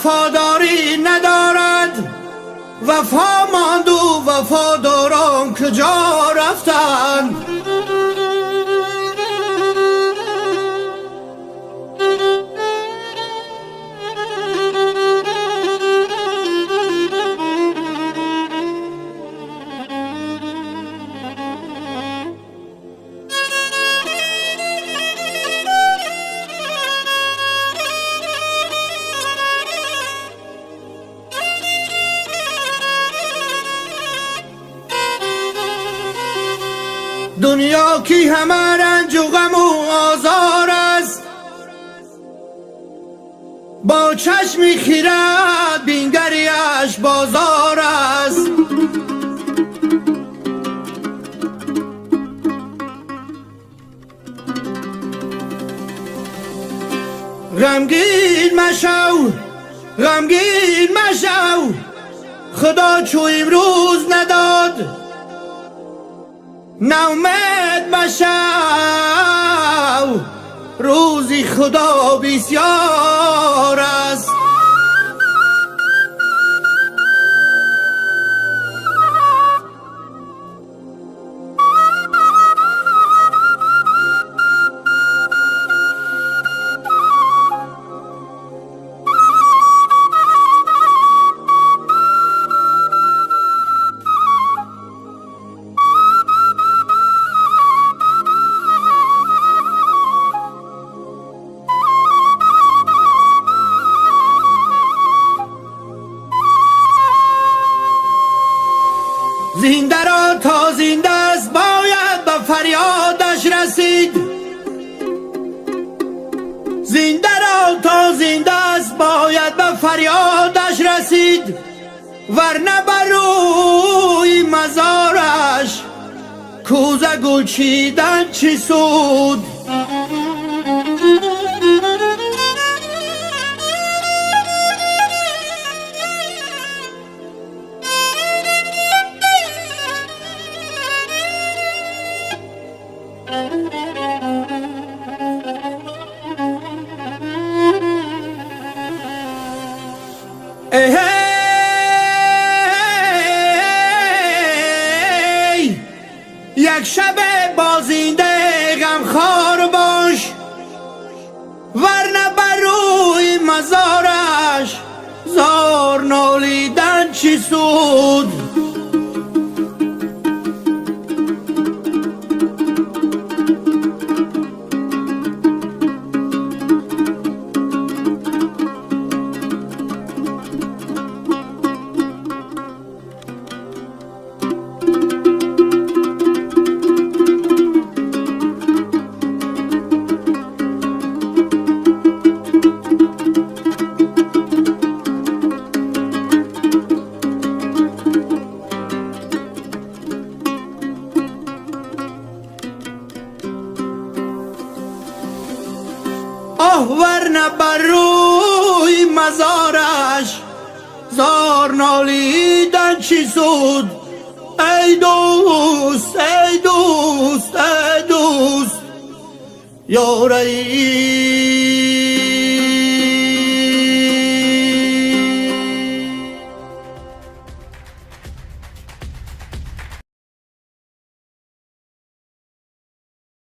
وفاداری ندارد، وفا ماند و وفاداران کجا رفتند؟ دنیا کی همه رنج و غم و آزار است، با چشمی خیرت بینگریش بازار است. غمگین مشو، غمگین مشو، خدا چو امروز نداد، ناامید مشو، روزی خدا بسیار است. زنده را تا زنده است باید به فریادش رسید، زنده را تا زنده است باید به فریادش رسید، ورنه بر روی مزارش کوزه گل چیدن چه سود؟ یک شب بازینده غمخوار باش، ورنه بر روی مزارش زار نالیدن چه سود؟ ورنه بر روی مزارش زار نالیدن چه سود؟ ای دوست، ای دوست، ای دوست، یاری